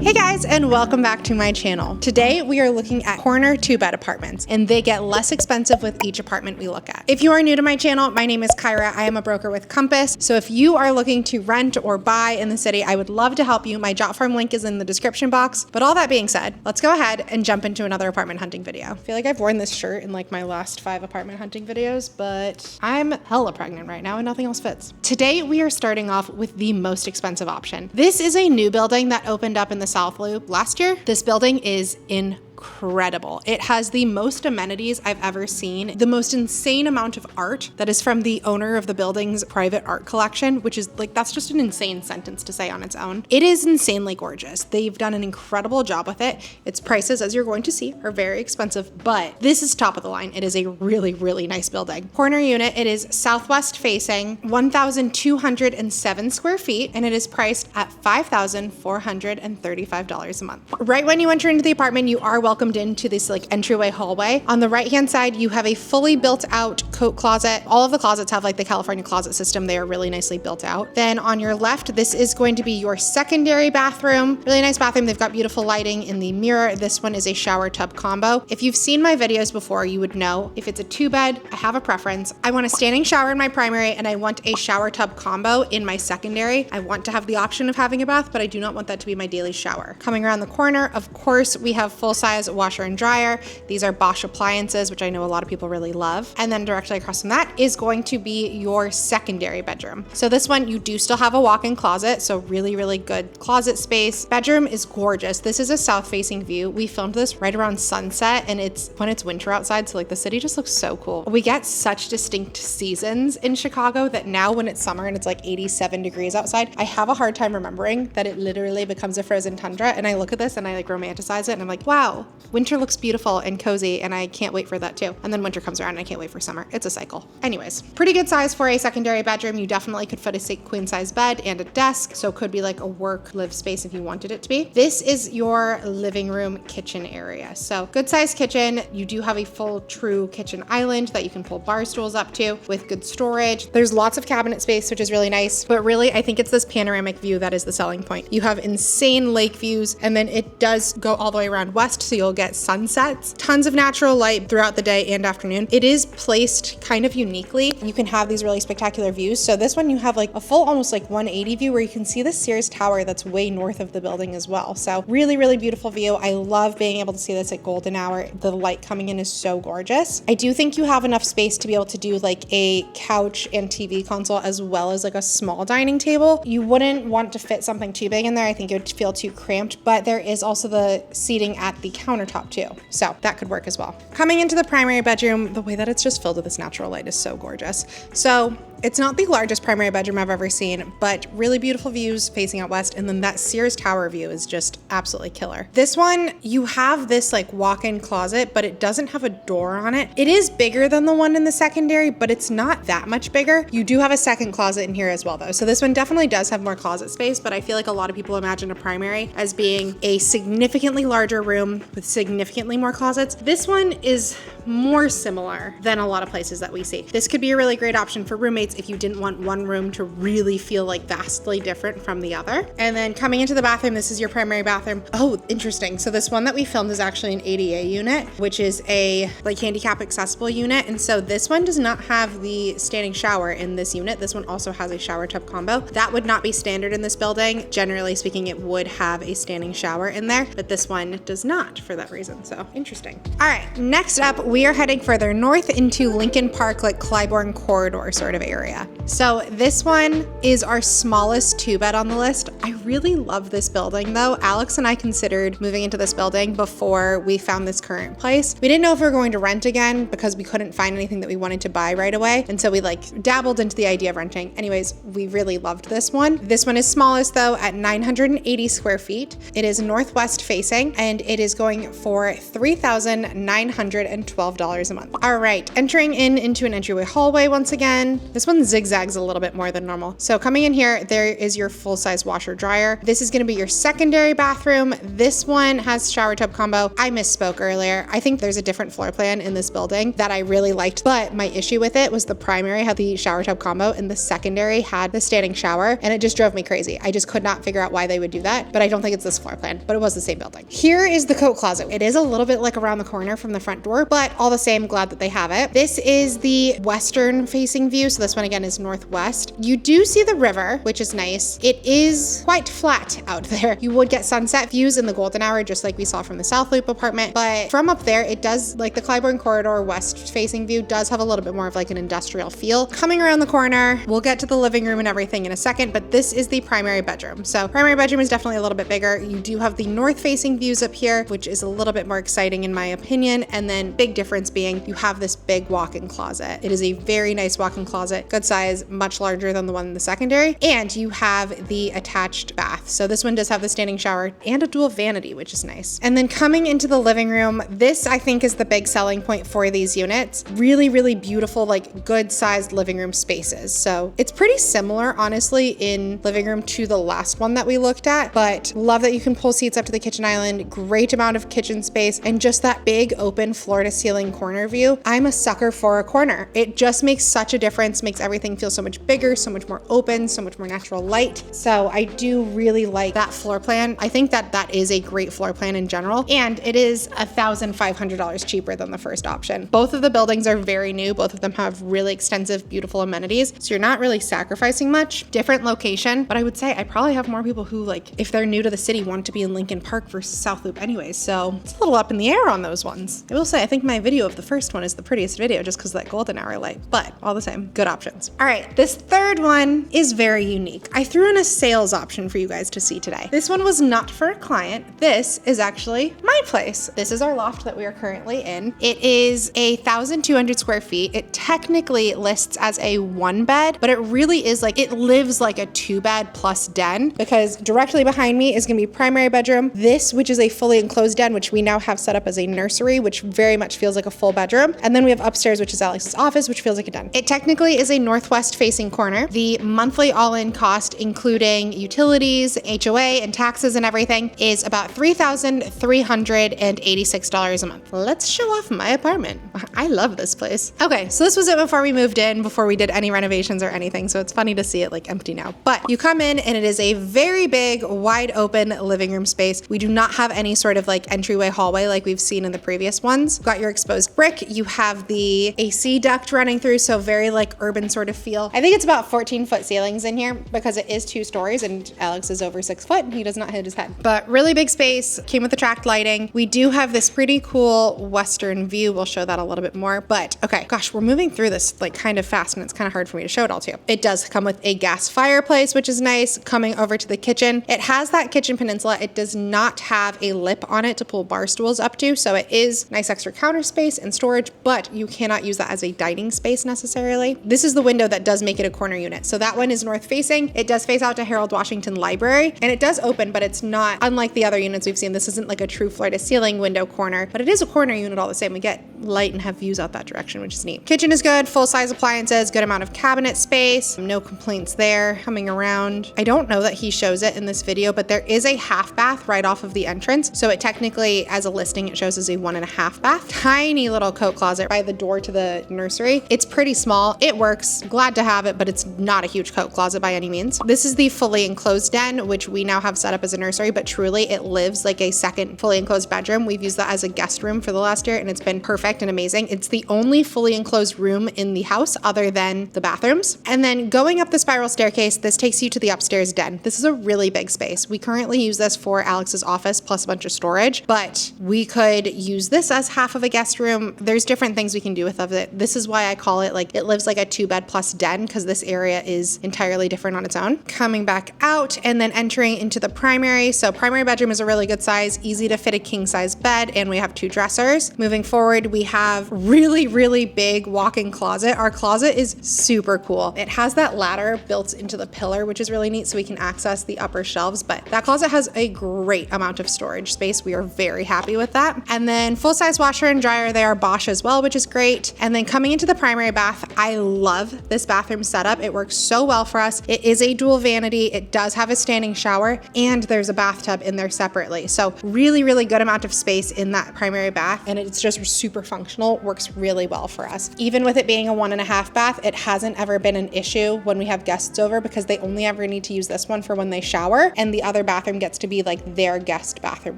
Hey guys, and welcome back to my channel. Today we are looking at corner 2-bed apartments, and they get less expensive with each apartment we look at. If you are new to my channel, my name is Kyra. I am a broker with Compass. So if you are looking to rent or buy in the city, I would love to help you. My Jot Farm link is in the description box. But all that being said, let's go ahead and jump into another apartment hunting video. I feel like I've worn this shirt in like my last 5 apartment hunting videos, but I'm hella pregnant right now and nothing else fits. Today we are starting off with the most expensive option. This is a new building that opened up in the South Loop last year. This building is incredible. It has the most amenities I've ever seen, the most insane amount of art that is from the owner of the building's private art collection, which is like, that's just an insane sentence to say on its own. It is insanely gorgeous. They've done an incredible job with it. Its prices, as you're going to see, are very expensive, but this is top of the line. It is a really, really nice building. Corner unit, it is southwest facing, 1,207 square feet, and it is priced at $5,435 a month. Right when you enter into the apartment, you are welcomed into this like entryway hallway. On the right hand side, you have a fully built out coat closet. All of the closets have like the California closet system. They are really nicely built out. Then on your left, this is going to be your secondary bathroom. Really nice bathroom. They've got beautiful lighting in the mirror. This one is a shower tub combo. If you've seen my videos before, you would know if it's a 2-bed, I have a preference. I want a standing shower in my primary and I want a shower tub combo in my secondary. I want to have the option of having a bath, but I do not want that to be my daily shower. Coming around the corner, of course, we have full-size washer and dryer. These are Bosch appliances, which I know a lot of people really love. And then directly across from that is going to be your secondary bedroom. So this one, you do still have a walk-in closet. So really, really good closet space. Bedroom is gorgeous. This is a south-facing view. We filmed this right around sunset and it's when it's winter outside. So like the city just looks so cool. We get such distinct seasons in Chicago that now when it's summer and it's like 87 degrees outside, I have a hard time remembering that it literally becomes a frozen tundra. And I look at this and I like romanticize it and I'm like, wow, winter looks beautiful and cozy and I can't wait for that too. And then winter comes around and I can't wait for summer. It's a cycle. Anyways, pretty good size for a secondary bedroom. You definitely could fit a queen size bed and a desk. So it could be like a work live space if you wanted it to be. This is your living room kitchen area. So good size kitchen. You do have a full true kitchen island that you can pull bar stools up to with good storage. There's lots of cabinet space, which is really nice, but really I think it's this panoramic view that is the selling point. You have insane lake views and then it does go all the way around west. So you'll get sunsets, tons of natural light throughout the day and afternoon. It is placed kind of uniquely. You can have these really spectacular views. So this one you have like a full almost like 180 view where you can see the Sears Tower that's way north of the building as well. So really, really beautiful view. I love being able to see this at golden hour. The light coming in is so gorgeous. I do think you have enough space to be able to do like a couch and TV console as well as like a small dining table. You wouldn't want to fit something too big in there. I think it would feel too cramped, but there is also the seating at the countertop too. So that could work as well. Coming into the primary bedroom, the way that it's just filled with this natural light is so gorgeous. So it's not the largest primary bedroom I've ever seen, but really beautiful views facing out west. And then that Sears Tower view is just absolutely killer. This one, you have this like walk-in closet, but it doesn't have a door on it. It is bigger than the one in the secondary, but it's not that much bigger. You do have a second closet in here as well though. So this one definitely does have more closet space, but I feel like a lot of people imagine a primary as being a significantly larger room with significantly more closets. This one is more similar than a lot of places that we see. This could be a really great option for roommates if you didn't want one room to really feel like vastly different from the other. And then coming into the bathroom, this is your primary bathroom. Oh, interesting. So this one that we filmed is actually an ADA unit, which is a like handicap accessible unit. And so this one does not have the standing shower in this unit. This one also has a shower tub combo. That would not be standard in this building. Generally speaking, it would have a standing shower in there, but this one does not for that reason. So interesting. All right, next up, we are heading further north into Lincoln Park, like Clybourne corridor sort of area. So this one is our smallest 2-bed on the list. I really love this building though. Alex and I considered moving into this building before we found this current place. We didn't know if we were going to rent again because we couldn't find anything that we wanted to buy right away. And so we like dabbled into the idea of renting. Anyways, we really loved this one. This one is smallest though at 980 square feet. It is northwest facing and it is going for $3,912 a month. All right, entering into an entryway hallway once again. This one's zigzag zigzags a little bit more than normal. So coming in here, there is your full-size washer dryer. This is going to be your secondary bathroom. This one has shower tub combo. I misspoke earlier. I think there's a different floor plan in this building that I really liked, but my issue with it was the primary had the shower tub combo and the secondary had the standing shower, and it just drove me crazy. I just could not figure out why they would do that, but I don't think it's this floor plan, but it was the same building. Here is the coat closet. It is a little bit like around the corner from the front door, but all the same, glad that they have it. This is the western facing view. So this one again is northwest. You do see the river, which is nice. It is quite flat out there. You would get sunset views in the golden hour, just like we saw from the South Loop apartment. But from up there, it does, like the Clybourne corridor west facing view does have a little bit more of like an industrial feel. Coming around the corner, we'll get to the living room and everything in a second, but this is the primary bedroom. So primary bedroom is definitely a little bit bigger. You do have the north facing views up here, which is a little bit more exciting in my opinion. And then big difference being you have this big walk-in closet. It is a very nice walk-in closet, good size, much larger than the one in the secondary. And you have the attached bath. So this one does have the standing shower and a dual vanity, which is nice. And then coming into the living room, this I think is the big selling point for these units. Really, really beautiful, like good sized living room spaces. So it's pretty similar, honestly, in living room to the last one that we looked at, but love that you can pull seats up to the kitchen island, great amount of kitchen space, and just that big open floor to ceiling corner view. I'm a sucker for a corner. It just makes such a difference, makes everything feel so much bigger, so much more open, so much more natural light. So I do really like that floor plan. I think that that is a great floor plan in general, and it is $1,500 cheaper than the first option. Both of the buildings are very new. Both of them have really extensive, beautiful amenities. So you're not really sacrificing much. Different location, but I would say I probably have more people who, like, if they're new to the city, want to be in Lincoln Park versus South Loop anyways. So it's a little up in the air on those ones. I will say, I think my video of the first one is the prettiest video just because of that golden hour light, but all the same, good options. All right, this third one is very unique. I threw in a sales option for you guys to see today. This one was not for a client. This is actually my place. This is our loft that we are currently in. It is 1,200 square feet. It technically lists as a 1-bed, but it really is like, it lives like a 2-bed plus den, because directly behind me is gonna be primary bedroom. This, which is a fully enclosed den, which we now have set up as a nursery, which very much feels like a full bedroom. And then we have upstairs, which is Alex's office, which feels like a den. It technically is a northwest facing corner. The monthly all-in cost, including utilities, HOA, and taxes and everything, is about $3,386 a month. Let's show off my apartment. I love this place. Okay, so this was it before we moved in, before we did any renovations or anything. So it's funny to see it like empty now. But you come in and it is a very big, wide open living room space. We do not have any sort of like entryway hallway like we've seen in the previous ones. You've got your exposed brick. You have the AC duct running through, so very like urban sort of feel. I think it's about 14-foot ceilings in here because it is 2 stories and Alex is over 6 foot and he does not hit his head. But really big space, came with the tracked lighting. We do have this pretty cool western view. We'll show that a little bit more, but okay, gosh, we're moving through this like kind of fast and it's kind of hard for me to show it all to you. It does come with a gas fireplace, which is nice. Coming over to the kitchen, it has that kitchen peninsula. It does not have a lip on it to pull bar stools up to, so it is nice extra counter space and storage, but you cannot use that as a dining space necessarily. This is the window that does make it a corner unit. So that one is north facing. It does face out to Harold Washington Library, and it does open, but it's not, unlike the other units we've seen, this isn't like a true floor to ceiling window corner, but it is a corner unit all the same. We get light and have views out that direction, which is neat. Kitchen is good, full size appliances, good amount of cabinet space, no complaints there. Coming around, I don't know that he shows it in this video, but there is a half bath right off of the entrance. So it technically, as a listing, it shows as a 1.5 bath. Tiny little coat closet by the door to the nursery. It's pretty small. It works. Glad to have it, but it's not a huge coat closet by any means. This is the fully enclosed den, which we now have set up as a nursery, but truly it lives like a second fully enclosed bedroom. We've used that as a guest room for the last year and it's been perfect and amazing. It's the only fully enclosed room in the house other than the bathrooms. And then going up the spiral staircase, this takes you to the upstairs den. This is a really big space. We currently use this for Alex's office plus a bunch of storage, but we could use this as half of a guest room. There's different things we can do with it. This is why I call it like, it lives like a 2-bed plus den, because this area is entirely different on its own. Coming back out and then entering into the primary. So primary bedroom is a really good size, easy to fit a king size bed, and we have 2 dressers. Moving forward, we have really, really big walk-in closet. Our closet is super cool. It has that ladder built into the pillar, which is really neat, so we can access the upper shelves, but that closet has a great amount of storage space. We are very happy with that. And then full-size washer and dryer, they are Bosch as well, which is great. And then coming into the primary bath, I love this bathroom setup. It works so well for us. It is a dual vanity. It does have a standing shower, and there's a bathtub in there separately. So really, really good amount of space in that primary bath, and it's just super functional, works really well for us. Even with it being a 1.5 bath, it hasn't ever been an issue when we have guests over, because they only ever need to use this one for when they shower, and the other bathroom gets to be like their guest bathroom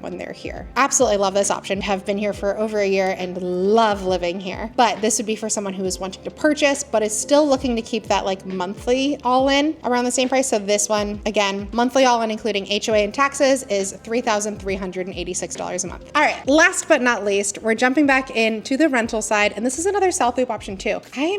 when they're here. Absolutely love this option. Have been here for over a year and love living here. But this would be for someone who is wanting to purchase, but is still looking to keep that like monthly all-in around the same price. So this one, again, monthly all-in including HOA and taxes is $3,386 a month. All right, last but not least, we're jumping back into the rental side, and this is another South Loop option too. I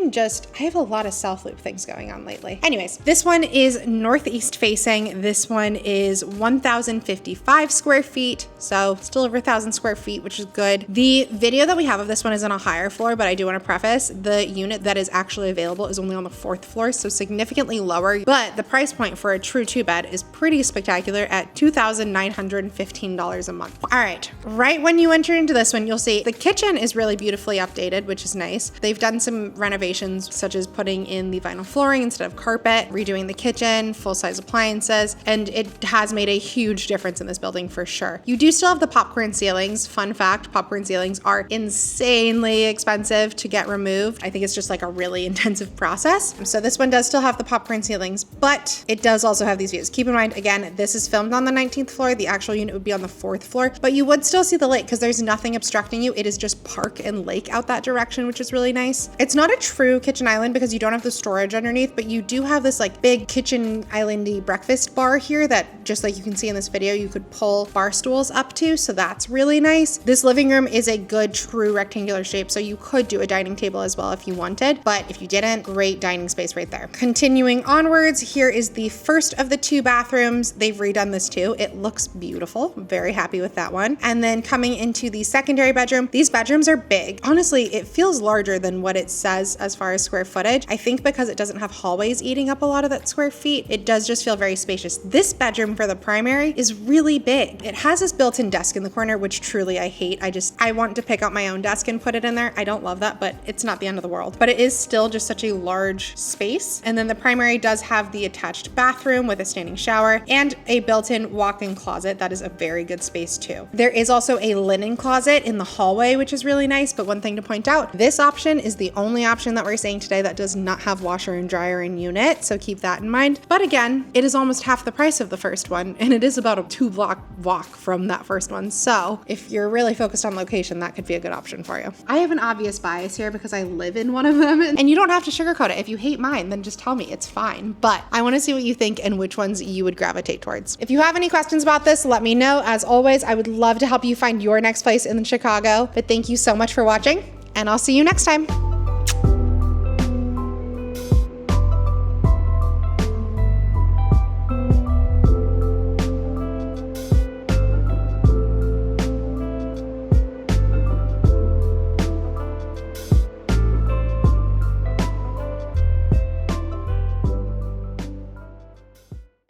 have a lot of South Loop things going on lately. Anyways, this one is northeast facing. This one is 1,055 square feet, so still over 1,000 square feet, which is good. The video that we have of this one is on a higher floor, but I do want to preface, the unit that is actually available is only on the 4th floor, so significantly lower, but the price point for a true 2-bed is pretty spectacular at $2,915 a month. All right when you enter into this one, you'll see the kitchen is really beautifully updated, which is nice. They've done some renovations, such as putting in the vinyl flooring instead of carpet, redoing the kitchen, full-size appliances, and it has made a huge difference in this building for sure. You do still have the popcorn ceilings. Fun fact, popcorn ceilings are insanely expensive to get removed. I think it's just like a really intensive process. So this one does still have the popcorn ceilings, but it does also have these views. Keep in mind, again, this is filmed on the 19th floor. The actual unit would be on the 4th floor, but you would still see the lake because there's nothing obstructing you. It is just park and lake out that direction, which is really nice. It's not a true kitchen island because you don't have the storage underneath, but you do have this like big kitchen islandy breakfast bar here that, just like you can see in this video, you could pull bar stools up to, so that's really nice. This living room is a good true rectangular shape, so you could do a dining table as well if you wanted, but if you didn't, great dining space right there. Continuing onwards, here is the first of the 2 bathrooms. They've redone this too. It looks beautiful. I'm very happy with that one. And then coming into the secondary bedroom, these bedrooms are big. Honestly, it feels larger than what it says as far as square footage. I think because it doesn't have hallways eating up a lot of that square feet, it does just feel very spacious. This bedroom for the primary is really big. It has this built-in desk in the corner, which truly I hate. I want to pick out my own desk and put it in there. I don't love that, but it's not the end of the world. But it is still just such a large space. And then the primary does have the attached bathroom with a standing shower and a built-in walk-in closet. That is a very good space too. There is also a linen closet in the hallway, which is really nice. But one thing to point out, this option is the only option that we're seeing today that does not have washer and dryer in unit. So keep that in mind. But again, it is almost half the price of the first one, and it is about a 2-block walk from that first one. So if you're really focused on location, that could be a good option for you. I have an obvious bias here because I live in one of them, and you don't have to sugarcoat it. If you hate mine, then just tell me, it's fine. But I want to see what you think and which ones you would gravitate towards. If you have any questions about this, let me know. As always, I would love to help you find your next place in Chicago. But thank you so much for watching, and I'll see you next time.